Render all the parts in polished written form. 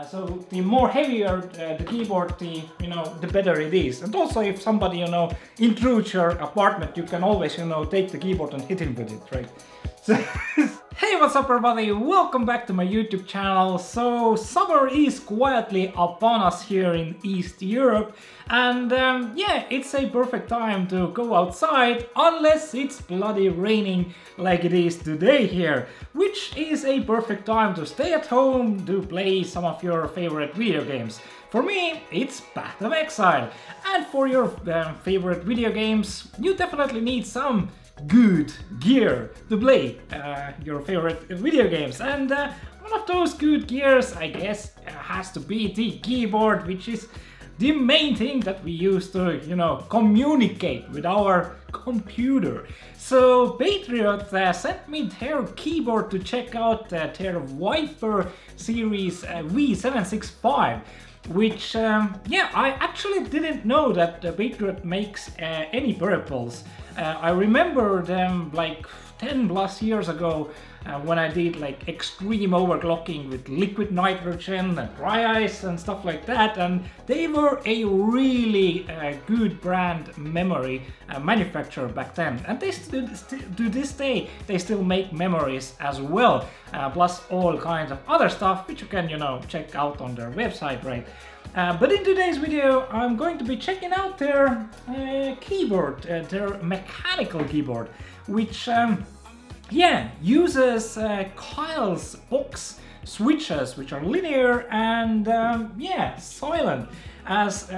So the more heavier the keyboard, the better it is. And also, if somebody intrudes your apartment, you can always take the keyboard and hit him with it, right? So hey, what's up everybody? Welcome back to my YouTube channel. So summer is quietly upon us here in East Europe, and yeah, it's a perfect time to go outside unless it's bloody raining like it is today here, which is a perfect time to stay at home to play some of your favorite video games. For me, it's Path of Exile, and for your favorite video games, you definitely need some good gear to play your favorite video games, and one of those good gears, I guess, has to be the keyboard, which is the main thing that we use to communicate with our computer. So Patriot sent me their keyboard to check out their Viper series V765, which yeah, I actually didn't know that Patriot makes any peripherals. I remember them like 10 plus years ago when I did like extreme overclocking with liquid nitrogen and dry ice and stuff like that, and they were a really good brand memory manufacturer back then, and they to this day they still make memories as well, plus all kinds of other stuff which you can check out on their website, right? But in today's video, I'm going to be checking out their keyboard, their mechanical keyboard, which yeah, uses Kyle's box switches, which are linear and yeah, silent. As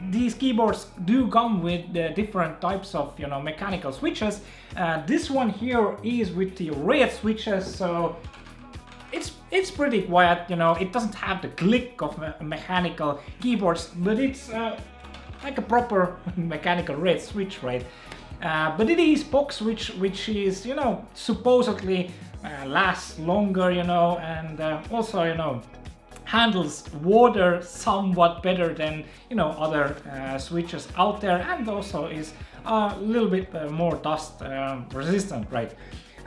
these keyboards do come with different types of mechanical switches. This one here is with the red switches, so it's pretty quiet, it doesn't have the click of mechanical keyboards, but it's like a proper mechanical red switch, right? But it is box switch, which is, supposedly lasts longer, and also, handles water somewhat better than, other switches out there, and also is a little bit more dust resistant, right?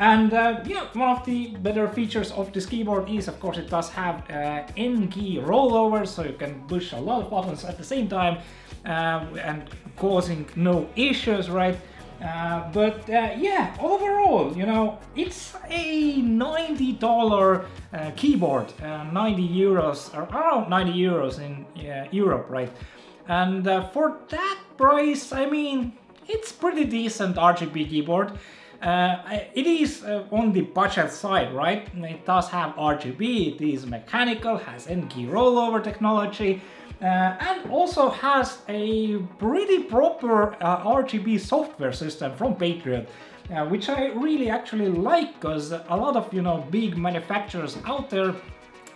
And yeah, one of the better features of this keyboard is, of course, it does have N-key rollover, so you can push a lot of buttons at the same time and causing no issues, right? But yeah, overall, it's a $90 keyboard, 90 euros, or around 90 euros in Europe, right? And for that price, I mean, it's pretty decent RGB keyboard. It is on the budget side, right? It does have RGB, it is mechanical, has N-key rollover technology, and also has a pretty proper RGB software system from Patriot, which I really actually like, because a lot of big manufacturers out there,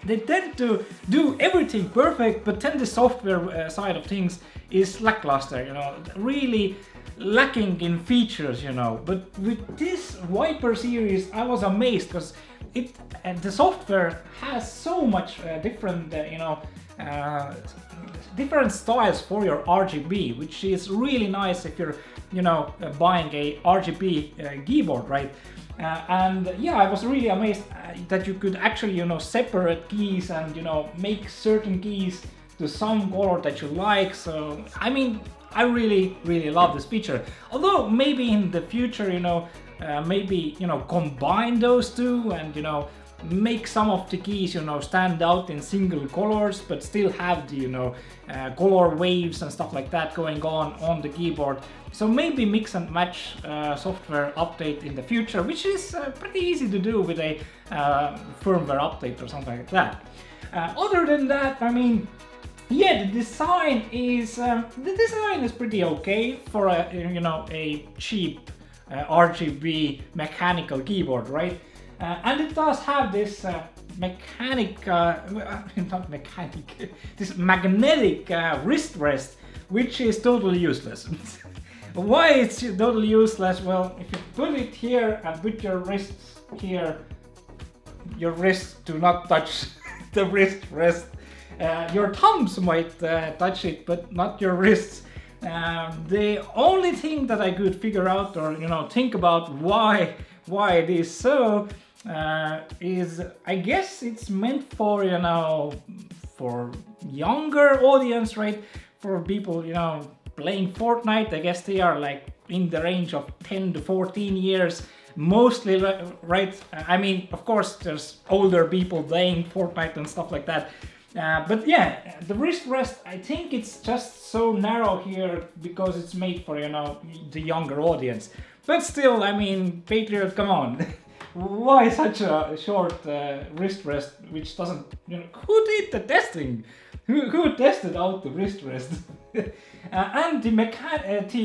they tend to do everything perfect, but then the software side of things is lackluster, really lacking in features, But with this Viper series, I was amazed, because the software has so much different, different styles for your RGB, which is really nice if you're, buying a RGB keyboard, right? And yeah, I was really amazed that you could actually, separate keys and, make certain keys to some color that you like. So, I mean, I really love this feature. Although maybe in the future, maybe, combine those two and, make some of the keys, stand out in single colors, but still have the, color waves and stuff like that going on the keyboard. So maybe mix and match software update in the future, which is pretty easy to do with a firmware update or something like that. Other than that, I mean, yeah, the design is pretty okay for a cheap RGB mechanical keyboard, right? And it does have this this magnetic wrist rest, which is totally useless. Why it's totally useless? Well, if you put it here and put your wrists here, your wrists do not touch the wrist rest. Your thumbs might touch it, but not your wrists. The only thing that I could figure out, or think about why it is so, is, I guess it's meant for, you know, for younger audience, right? For people, you know, playing Fortnite. I guess they are like in the range of 10 to 14 years, mostly, right? I mean, of course, there's older people playing Fortnite and stuff like that. But yeah, the wrist rest, I think it's just so narrow here because it's made for, you know, the younger audience. But still, I mean, Patriot, come on. Why such a short wrist rest which doesn't, you know, who did the testing? Who tested out the wrist rest? And the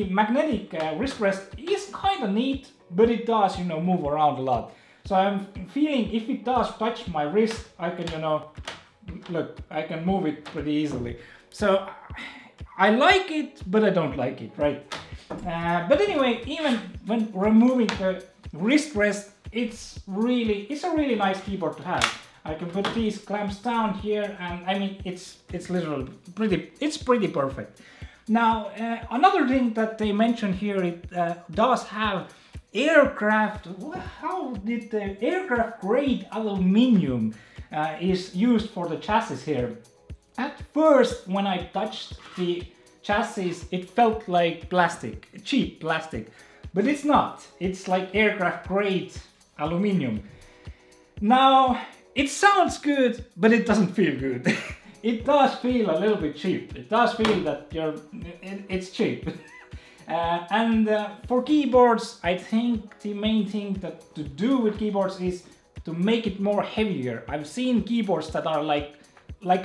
magnetic wrist rest is kind of neat, but it does, you know, move around a lot. So I'm feeling if it does touch my wrist, I can, you know, look, I can move it pretty easily. So I like it, but I don't like it, right? But anyway, even when removing the wrist rest, it's a really nice keyboard to have. I can put these clamps down here, and I mean, it's literally pretty perfect. Now, another thing that they mentioned here, it does have aircraft. How did the aircraft grade aluminum is used for the chassis here? At first, when I touched the chassis, it felt like plastic, cheap plastic, but it's not. It's like aircraft grade aluminum. Now, it sounds good, but it doesn't feel good. It does feel a little bit cheap. It does feel that it's cheap. And for keyboards, I think the main thing that to do with keyboards is to make it more heavier. I've seen keyboards that are like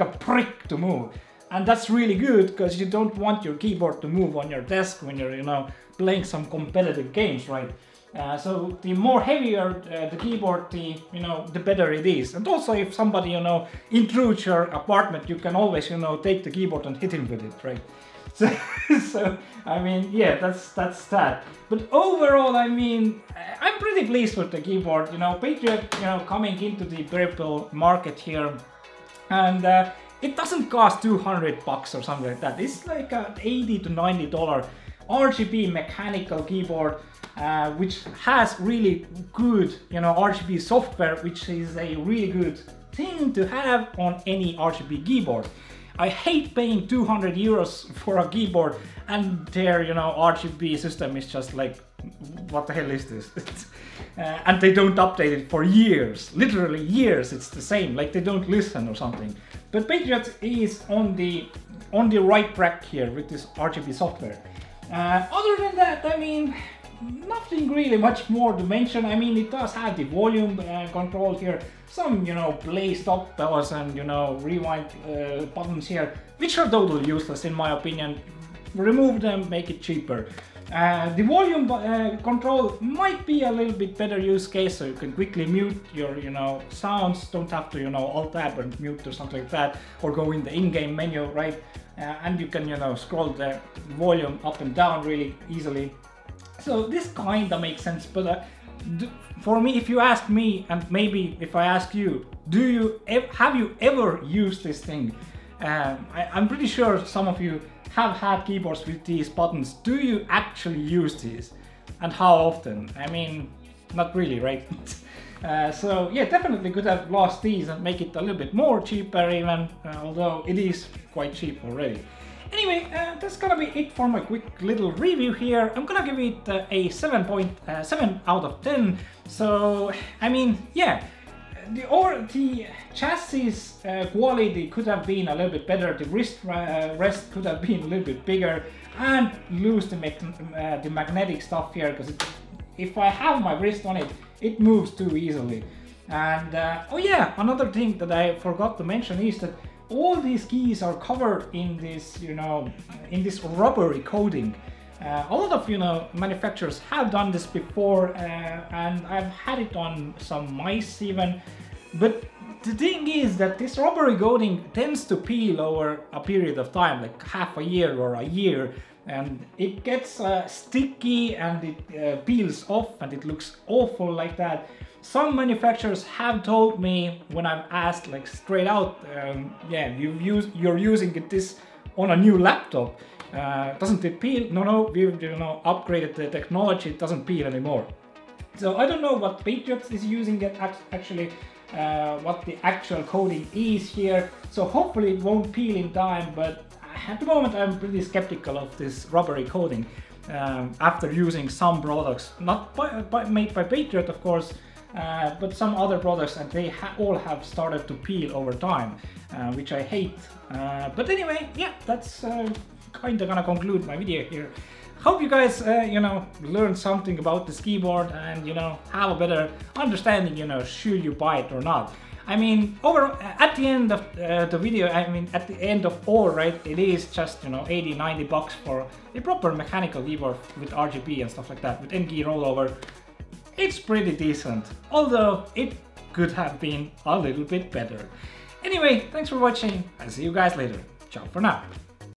a prick to move. And that's really good because you don't want your keyboard to move on your desk when you're, you know, playing some competitive games, right? So the more heavier the keyboard, the better it is. And also, if somebody, you know, intrudes your apartment, you can always, you know, take the keyboard and hit him with it, right? So I mean, yeah, that's that. But overall, I mean, I'm pretty pleased with the keyboard. You know, Patriot, you know, coming into the peripheral market here, and it doesn't cost $200 or something like that. It's like a $80 to $90 RGB mechanical keyboard, which has really good, you know, RGB software, which is a really good thing to have on any RGB keyboard. I hate paying 200 euros for a keyboard and their, you know, RGB system is just like, what the hell is this? And they don't update it for years, literally years. It's the same, like they don't listen or something. But Patriot is on the right track here with this RGB software. Other than that, I mean, nothing really much more to mention. I mean, it does have the volume control here, some, you know, play stop buttons and, you know, rewind buttons here, which are totally useless in my opinion. Remove them, make it cheaper. The volume control might be a little bit better use case, so you can quickly mute your, you know, sounds. Don't have to, you know, alt-tab and mute or something like that, or go in the in-game menu, right? And you can, you know, scroll the volume up and down really easily. So this kinda makes sense, but for me, if you ask me, and maybe if I ask you, have you ever used this thing? I'm pretty sure some of you have had keyboards with these buttons. Do you actually use these? And how often? I mean, not really, right? So yeah, definitely could have lost these and make it a little bit more cheaper even, although it is quite cheap already. Anyway, that's gonna be it for my quick little review here. I'm gonna give it a 7.7 out of 10. So, I mean, yeah, the chassis quality could have been a little bit better. The wrist rest could have been a little bit bigger, and lose the magnetic stuff here, because if I have my wrist on it, it moves too easily. And oh yeah, another thing that I forgot to mention is that all these keys are covered in this, you know, in this rubbery coating. A lot of, you know, manufacturers have done this before, and I've had it on some mice even. But the thing is that this rubbery coating tends to peel over a period of time, like half a year or a year, and it gets sticky and it peels off and it looks awful like that. Some manufacturers have told me when I've asked, like straight out, yeah, you're using this on a new laptop. Doesn't it peel? No, we've, you know, upgraded the technology. It doesn't peel anymore. So I don't know what Patriot is using it actually, what the actual coating is here. So hopefully it won't peel in time, but at the moment I'm pretty skeptical of this rubbery coating after using some products, not made by Patriot of course, but some other products, and they all have started to peel over time, which I hate. But anyway, yeah, that's kind of gonna conclude my video here. Hope you guys, you know, learned something about this keyboard and, you know, have a better understanding, you know, should you buy it or not. I mean, at the end of the video, I mean, at the end of all, right, it is just, you know, 80-90 bucks for a proper mechanical keyboard with RGB and stuff like that, with N-key rollover. It's pretty decent, although it could have been a little bit better. Anyway, thanks for watching. I'll see you guys later. Ciao for now.